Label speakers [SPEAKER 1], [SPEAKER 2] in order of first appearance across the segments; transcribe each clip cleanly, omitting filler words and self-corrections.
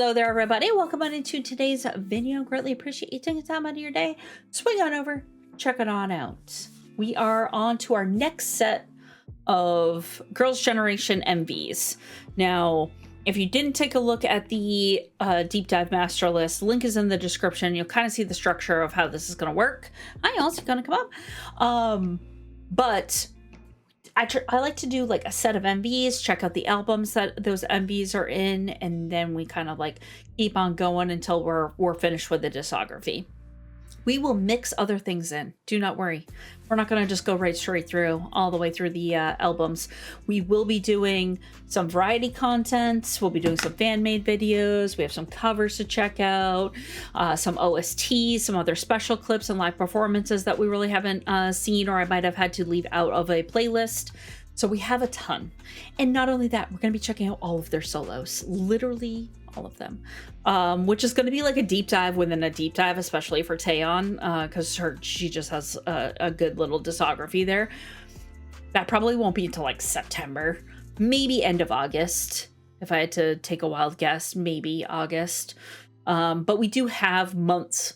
[SPEAKER 1] Hello there, everybody. Welcome on into today's video. Greatly appreciate you taking time out of your day. Swing on over, check it on out. We are on to our next set of Girls' Generation MVs. Now, if you didn't take a look at the deep dive master list, link is in the description. You'll kind of see the structure of how this is going to work. I also going to come up. But I like to do like a set of MVs, check out the albums that those MVs are in, and then we kind of like keep on going until we're finished with the discography. We will mix other things in. Do not worry. We're not going to just go right straight through all the way through the albums. We will be doing some variety content. We'll be doing some fan-made videos. We have some covers to check out, some OSTs, some other special clips and live performances that we really haven't seen or I might have had to leave out of a playlist. So we have a ton. And not only that, we're going to be checking out all of their solos. Literally all of them, which is going to be like a deep dive within a deep dive, especially for Taeyeon, because she just has a good little discography there. That probably won't be until like September, maybe end of August. If I had to take a wild guess, maybe August. But we do have months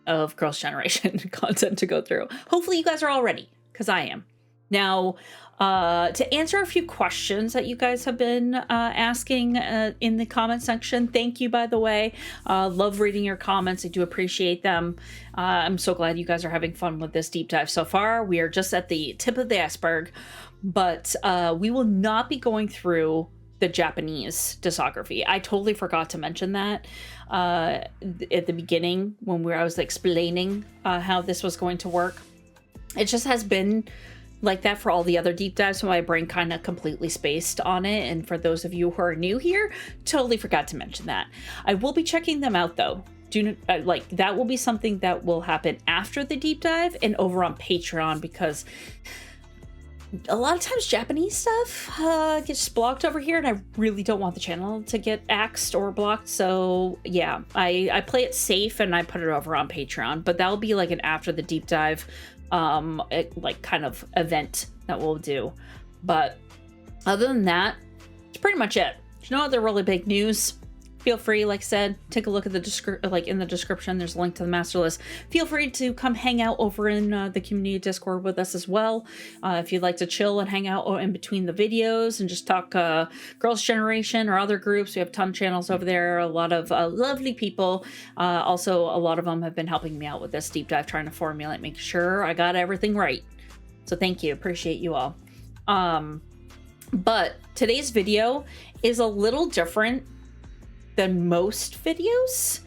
[SPEAKER 1] of Girls' Generation content to go through. Hopefully you guys are all ready, because I am. Now, to answer a few questions that you guys have been asking in the comment section, thank you, by the way. Love reading your comments. I do appreciate them. I'm so glad you guys are having fun with this deep dive so far. We are just at the tip of the iceberg, but we will not be going through the Japanese discography. I totally forgot to mention that at the beginning when I was explaining how this was going to work. It just has been like that for all the other deep dives, so my brain kind of completely spaced on it. And for those of you who are new here, totally forgot to mention that. I will be checking them out though. That will be something that will happen after the deep dive and over on Patreon, because a lot of times Japanese stuff gets blocked over here, and I really don't want the channel to get axed or blocked. So yeah, I play it safe and I put it over on Patreon, but that'll be like an after the deep dive like kind of event that we'll do. But other than that, it's pretty much it. You know, other really big news, feel free, like I said, take a look at the in the description. There's a link to the master list. Feel free to come hang out over in the community Discord with us as well. If you'd like to chill and hang out in between the videos and just talk Girls' Generation or other groups, we have a ton of channels over there. A lot of lovely people. Also, a lot of them have been helping me out with this deep dive, trying to formulate, make sure I got everything right. So thank you. Appreciate you all. But today's video is a little different than most videos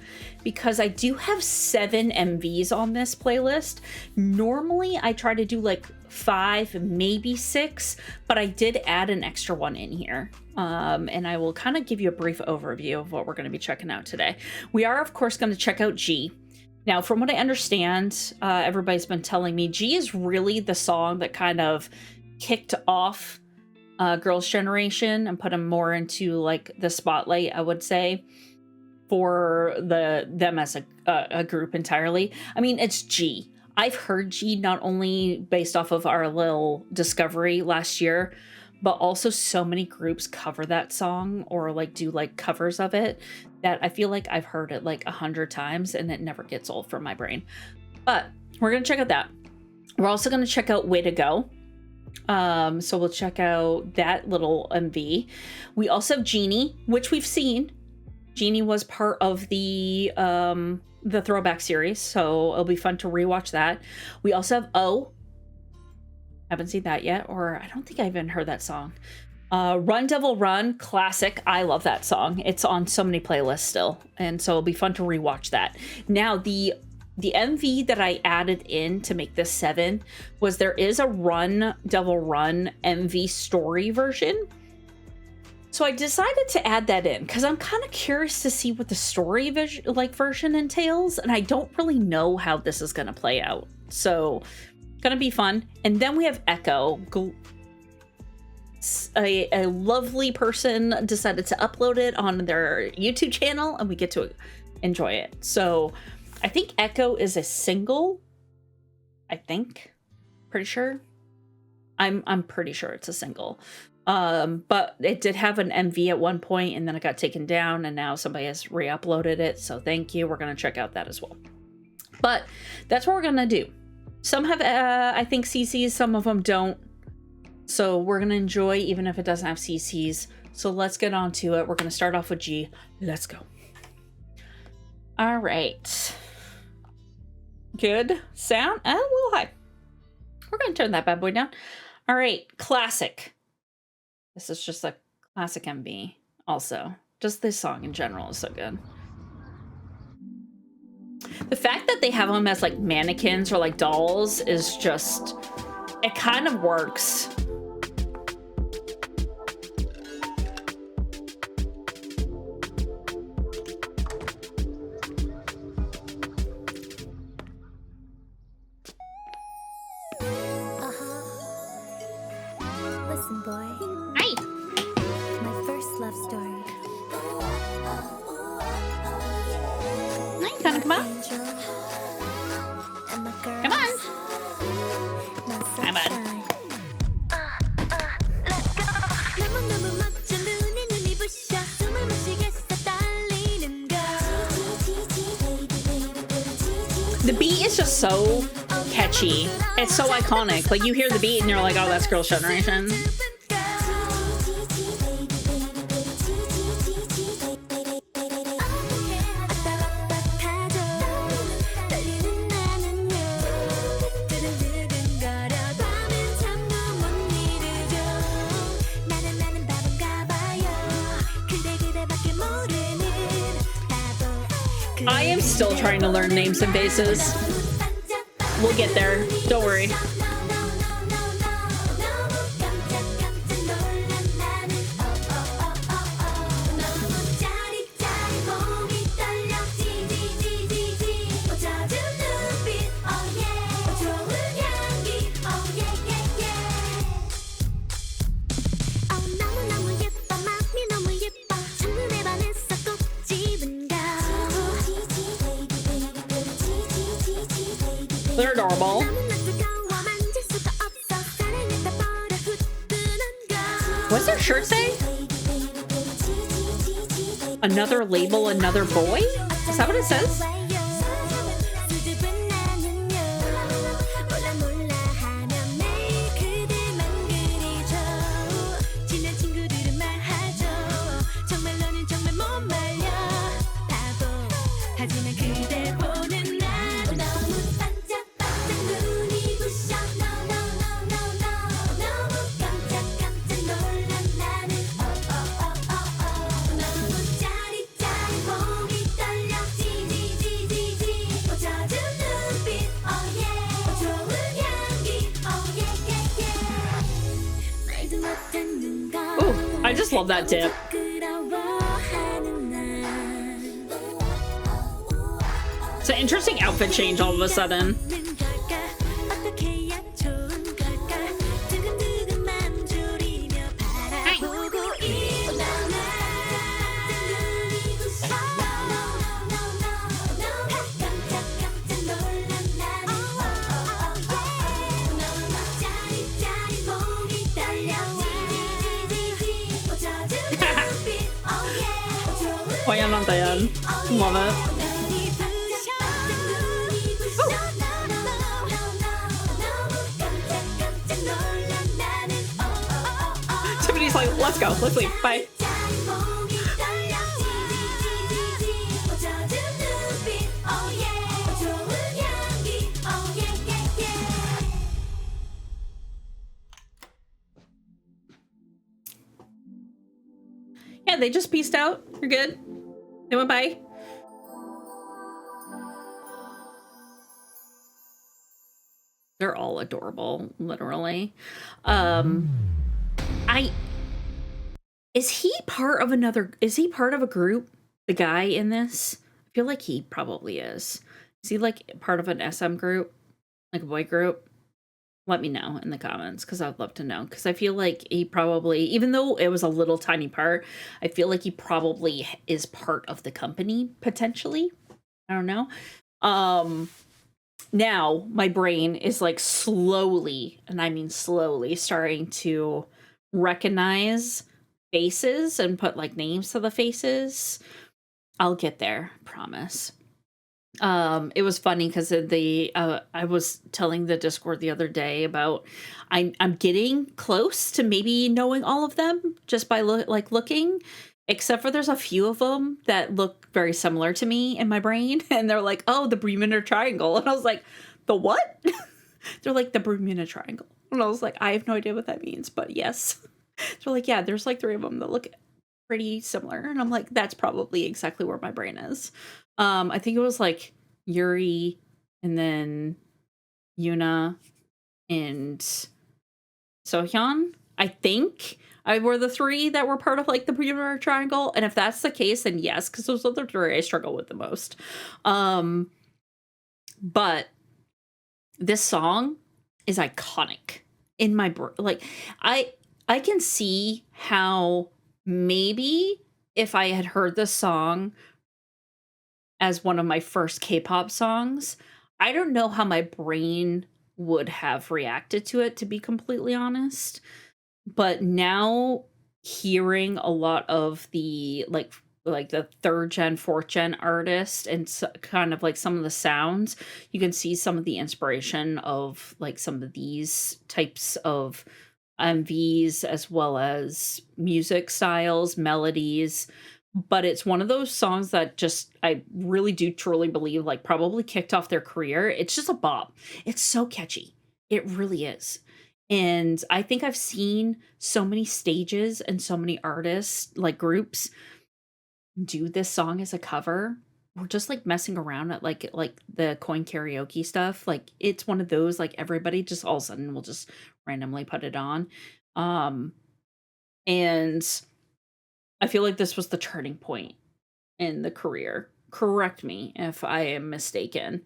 [SPEAKER 1] because I do have 7 MVs on this playlist. Normally I try to do like 5, maybe 6, but I did add an extra one in here. And I will kind of give you a brief overview of what we're going to be checking out today. We are, of course, going to check out G. Now, from what I understand, everybody's been telling me G is really the song that kind of kicked off Girls' Generation and put them more into like the spotlight, I would say, for them as a group entirely. I mean, it's G. I've heard G not only based off of our little discovery last year, but also so many groups cover that song or like do like covers of it that I feel like I've heard it like 100 times and it never gets old from my brain. But we're gonna check out that. We're also gonna check out Way to Go. So we'll check out that little MV. We also have Genie, which we've seen. Genie was part of the throwback series, so it'll be fun to rewatch that. We also have O. Haven't seen that yet, or I don't think I even heard that song. Run Devil Run, classic. I love that song. It's on so many playlists still, and so it'll be fun to rewatch that. Now, the MV that I added in to make this 7 was there is a Run Devil Run MV story version. So I decided to add that in because I'm kind of curious to see what the story version entails, and I don't really know how this is going to play out. So gonna be fun. And then we have Echo. A lovely person decided to upload it on their YouTube channel, and we get to enjoy it. So I think Echo is a single. I think. Pretty sure. I'm pretty sure it's a single. But it did have an MV at one point, and then it got taken down, and now somebody has re-uploaded it. So thank you. We're gonna check out that as well. But that's what we're gonna do. Some have, I think, CCs. Some of them don't. So we're gonna enjoy even if it doesn't have CCs. So let's get on to it. We're gonna start off with G. Let's go. All right. Good sound. A little high. We're gonna turn that bad boy down. All right, classic. This is just a classic MV. Also, just this song in general is so good. The fact that they have them as like mannequins or like dolls is just, it kind of works.
[SPEAKER 2] Listen, boy.
[SPEAKER 1] Hi.
[SPEAKER 2] My first love story.
[SPEAKER 1] Hi, kind of come on.
[SPEAKER 2] Angel. And my girls.
[SPEAKER 1] Come on.
[SPEAKER 2] My
[SPEAKER 1] Hi, bud.
[SPEAKER 2] sunshine. 너무너무 멋져 눈에 눈이 부셔 숨을 못 쉬겠어 떨리는 걸.
[SPEAKER 1] The beat is just so catchy. It's so iconic. Like you hear the beat and you're like, oh, that's Girls' Generation. I am still trying to learn names and faces. We'll get there. Don't worry. They're adorable. What's their shirt say? Another label, another boy? Is that what it says? Ooh, I just love that dip. It's an interesting outfit change all of a sudden. Koyananta yan. Love it. Tiffany's like, let's go, let's leave, bye. Yeah, they just peaced out. You're good. They went bye. They're all adorable, literally. Is he part of a group? The guy in this? I feel like he probably is. Is he like part of an SM group? Like a boy group? Let me know in the comments because I'd love to know. Because I feel like he probably, even though it was a little tiny part, I feel like he probably is part of the company, potentially. I don't know. Now my brain is like slowly, and I mean slowly, starting to recognize faces and put like names to the faces. I'll get there, promise. It was funny because the I was telling the Discord the other day about I'm getting close to maybe knowing all of them just by looking, except for there's a few of them that look very similar to me in my brain, and they're like, oh, the Bermuda Triangle, and I was like, the what? They're like, the Bermuda Triangle, and I was like, I have no idea what that means, but yes. They're like, yeah, there's like 3 of them that look pretty similar, and I'm like, that's probably exactly where my brain is. I think it was like Yuri and then Yuna and Sohyun. I think I were the 3 that were part of like the Bermuda Triangle. And if that's the case, then yes, because those other 3 I struggle with the most. But this song is iconic in my like I can see how maybe if I had heard this song as one of my first K-pop songs, I don't know how my brain would have reacted to it, to be completely honest. But now hearing a lot of the like the 3rd gen, 4th gen artists and kind of like some of the sounds, you can see some of the inspiration of like some of these types of MVs as well as music styles, melodies. But it's one of those songs that just, I really do truly believe, like, probably kicked off their career. It's just a bop. It's so catchy. It really is. And I think I've seen so many stages and so many artists, like groups, do this song as a cover. We're just like messing around at like the coin karaoke stuff. Like it's one of those, like everybody just all of a sudden will just randomly put it on. And I feel like this was the turning point in the career. Correct me if I am mistaken.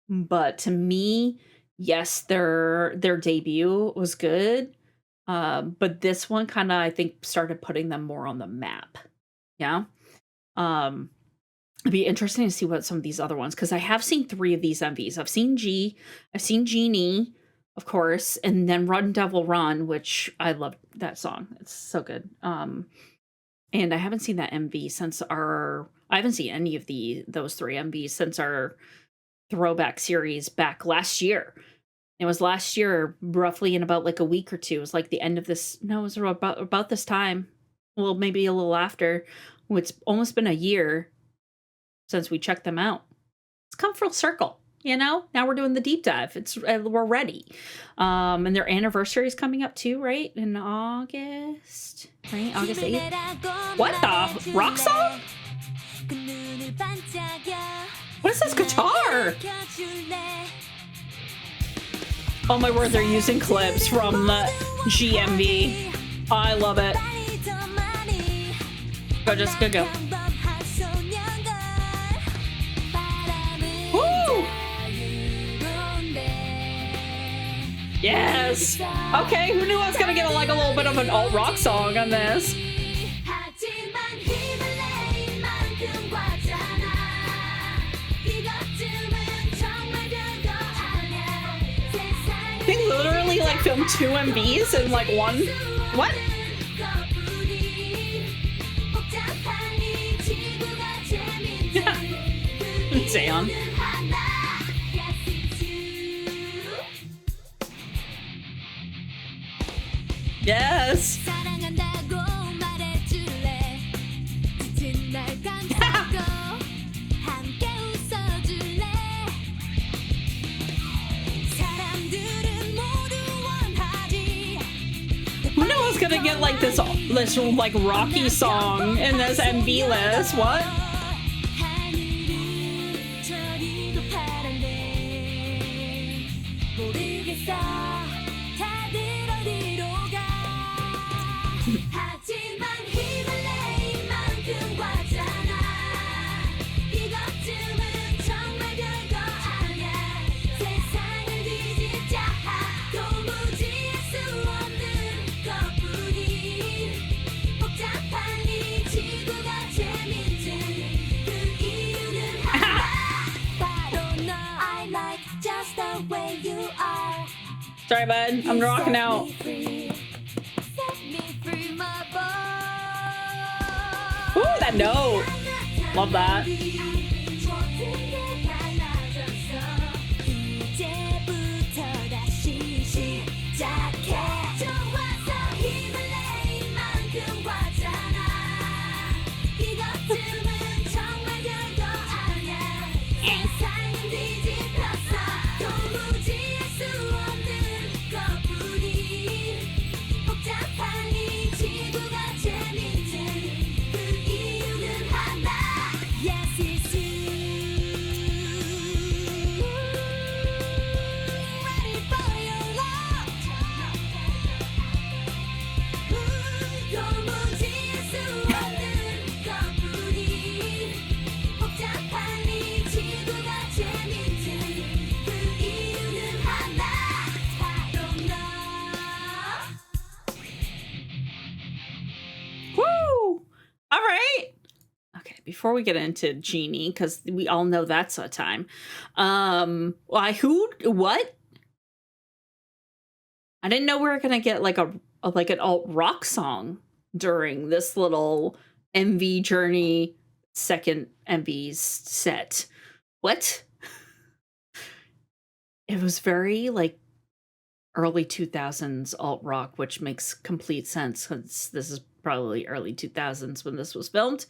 [SPEAKER 1] But to me, yes, their debut was good. But this one kind of, I think, started putting them more on the map. Yeah. It'd be interesting to see what some of these other ones, because I have seen 3 of these MVs. I've seen I've seen Genie, of course, and then Run Devil Run, which I love that song. It's so good. And I haven't seen that MV since I haven't seen any of those 3 MVs since our throwback series back last year. It was last year, roughly in about like a week or 2. It was like the end of this. No, it was about this time. Well, maybe a little after. It's almost been a year since we checked them out. It's come full circle, you know? Now we're doing the deep dive. We're ready. And their anniversary is coming up too, right? In August, right? August 8th. What the? Rock song? What is this guitar? Oh my word, they're using clips from the GMV. Oh, I love it. Go, just go. Woo! Yes! Okay, who knew I was gonna get a little bit of an alt rock song on this? They literally like filmed 2 MVs in like one. What? Zayon. Yes. Who knew I was gonna get like this like rocky song in this MV list? What? Sorry, bud. I'm rocking out. that note. Love that.
[SPEAKER 2] 이제부터 다시 시작해 좋아서 힘을 내 이만큼 왔잖아 이것쯤은 정말 별거 아니야 세상은 뒤집혔어 도무지 알 수 없는 것뿐인 복잡한 이 지구가 재밌는 그 이유는 하나 Yes it's you Ready for your love 도무지 알 수 없는 것뿐인 복잡한 이 지구가 재밌는 그 이유는 하나 바로 너
[SPEAKER 1] Woo! All right. Okay, before we get into Genie, because we all know that's a time. Why? Who? What? I didn't know we were gonna get like an alt rock song during this little MV Journey second MV set. What? It was very like early 2000s alt rock, which makes complete sense because this is probably early 2000s when this was filmed.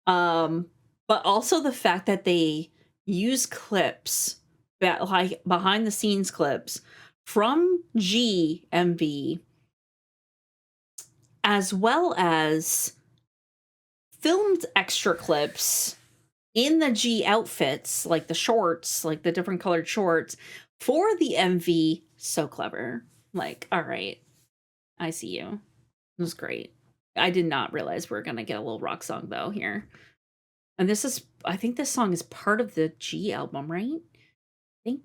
[SPEAKER 1] But also the fact that they use clips, like behind the scenes clips from G MV, as well as filmed extra clips in the G outfits, like the shorts, like the different colored shorts for the MV. So clever. Like, all right, I see you. It was great. I did not realize we were gonna get a little rock song though here. And this is, I think this song is part of the G album, right? I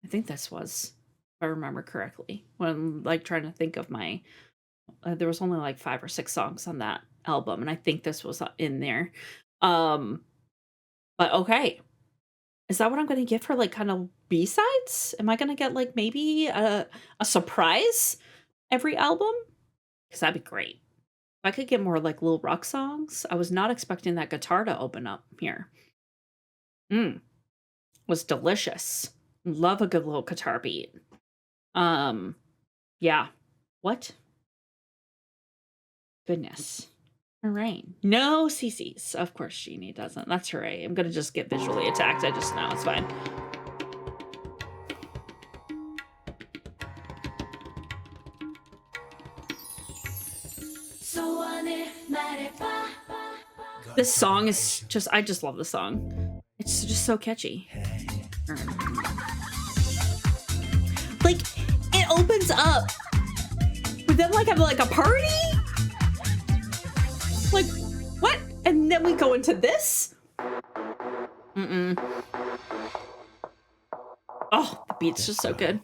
[SPEAKER 1] think this was, if I remember correctly. When I'm like trying to think of my, there was only like 5 or 6 songs on that album, and I think this was in there. But okay, is that what I'm gonna get for like kind of B-sides? Am I gonna get like maybe a surprise every album? Because that'd be great. If I could get more like little rock songs. I was not expecting that guitar to open up here. Was delicious. Love a good little guitar beat. Yeah. What? Goodness. All right. No CCs. Of course Genie doesn't. That's right. I'm gonna just get visually attacked. I just know. It's fine. This song is just, I just love the song. It's just so catchy. Like, it opens up with them like having like a party? Like, what? And then we go into this? Oh, the beat's just so good.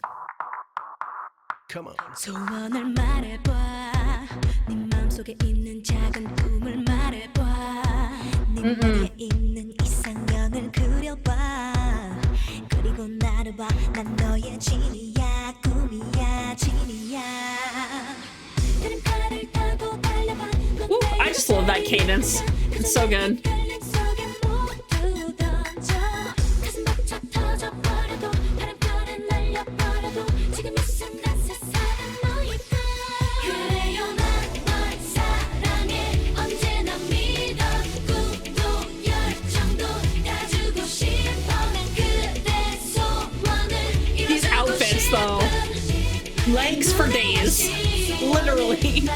[SPEAKER 3] Come on.
[SPEAKER 2] 소원을 말해봐 네 마음속에 있는 작은 꿈을 말해봐 네 머리에 있는 이상형을 그려봐 그리고 나를 봐 난 너의 지니야 꿈이야 지니야 다른 타고 달려봐
[SPEAKER 1] Ooh, I just love that cadence. It's so good. These outfits though, legs for days, literally,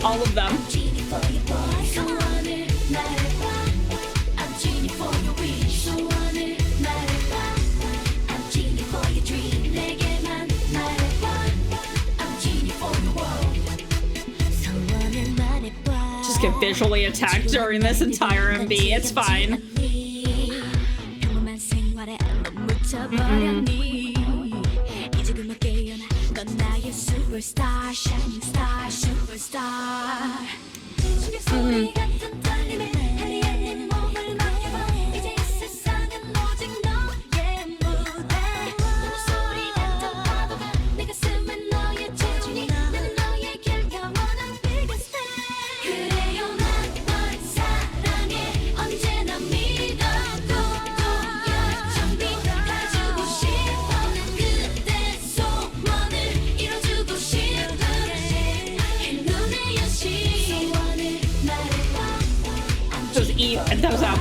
[SPEAKER 1] all of them. Just get visually attacked during this entire MV. It's fine.
[SPEAKER 2] Superstar, shining star, superstar.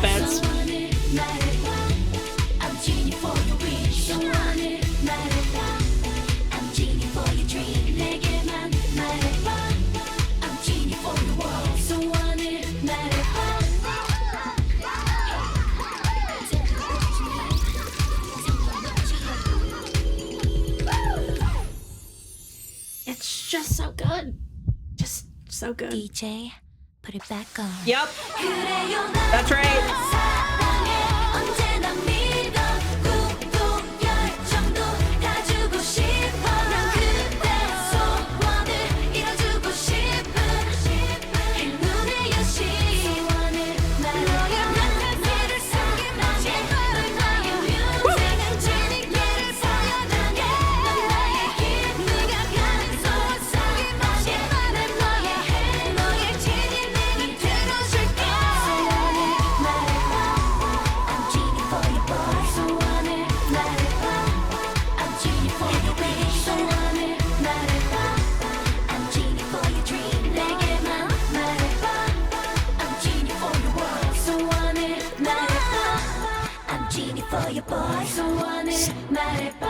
[SPEAKER 1] trumpets.
[SPEAKER 2] I'm Genie for your wish. I'm Genie for your dream. 내게만 말해봐. I'm Genie for your world. 소원을 말해봐.
[SPEAKER 1] It's just so good. Just so good.
[SPEAKER 2] DJ, put it back on.
[SPEAKER 1] Yep.
[SPEAKER 2] 그래요,
[SPEAKER 1] That's right.
[SPEAKER 2] 사랑해. 언제나 믿어. 꿈도 열정도 다 주고 싶어. 난 그대 소원을 이뤄주고 싶은 행운의 여신. 소원을 말해. 나를 숨기마치 너를 나의 뮤직. 진리를 보여달게. 넌 나의 힘. 네가 가는 소원 숨기마치 너의 진리를 들어줄게. 소원을 말해봐. I'm Genie for your boy. 소원을 말해봐. I'm Genie for your wish. 소원을 말해봐. I'm Genie for your dream. 내게만 말해봐. I'm Genie for your world. 소원을 말해봐. I'm Genie for your boy. 소원을 말해봐.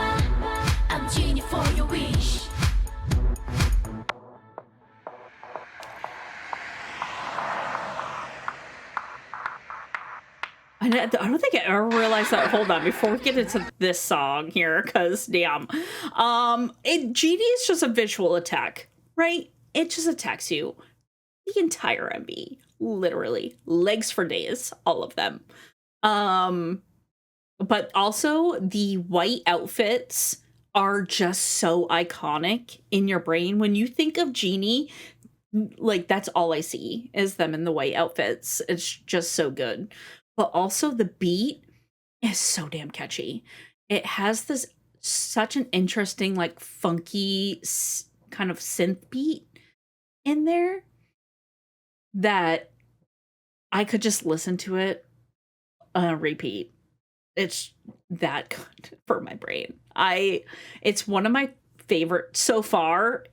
[SPEAKER 2] I'm Genie for your wish.
[SPEAKER 1] I don't think I ever realized that. Hold on, before we get into this song here, because damn, Genie is just a visual attack, right? It just attacks you the entire MV, literally legs for days, all of them. But also the white outfits are just so iconic in your brain. When you think of Genie, like that's all I see is them in the white outfits. It's just so good. But also the beat is so damn catchy. It has this such an interesting, like funky kind of synth beat in there that I could just listen to it on a repeat. It's that good for my brain. It's one of my favorite so far,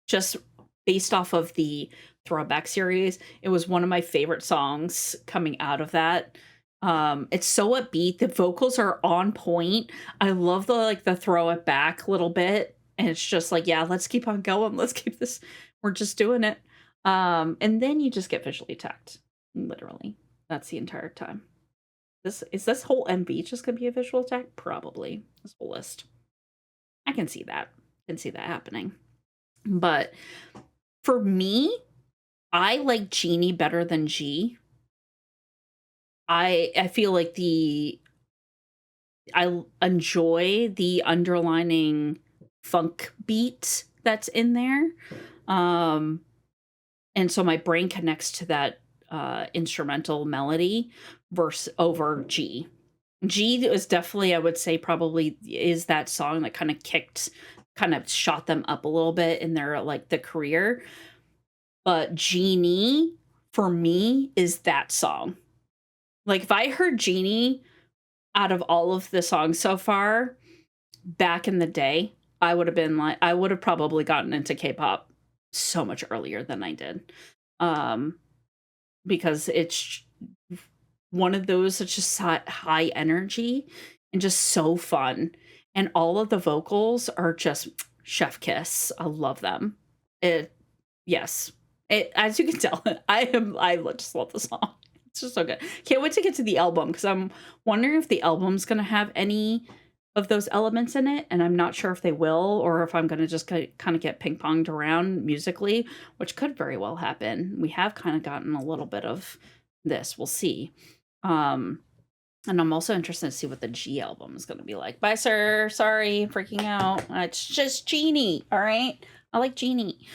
[SPEAKER 1] just based off of the Throwback series. It was one of my favorite songs coming out of that. It's so upbeat. The vocals are on point. I love the throw it back a little bit. And it's just like, yeah, let's keep on going. Let's keep this. We're just doing it. And then you just get visually attacked. Literally. That's the entire time. This whole MV just gonna be a visual attack? Probably. This whole list. I can see that. I can see that happening. But for me, I like Genie better than G. I feel like I enjoy the underlining funk beat that's in there. And so my brain connects to that instrumental melody over G. G is definitely, I would say, probably is that song that kind of shot them up a little bit in their like the career. But Genie for me is that song. Like if I heard Genie out of all of the songs so far back in the day, I would have probably gotten into K-pop so much earlier than I did. Because it's one of those that's just high energy and just so fun. And all of the vocals are just chef kiss. I love them. Yes. As you can tell, I just love the song. It's just so good. Can't wait to get to the album because I'm wondering if the album's going to have any of those elements in it. And I'm not sure if they will, or if I'm going to just kind of get ping-ponged around musically, which could very well happen. We have kind of gotten a little bit of this. We'll see. And I'm also interested to see what the G album is going to be like. Bye, sir. Sorry, freaking out. It's just Genie. All right. I like Genie.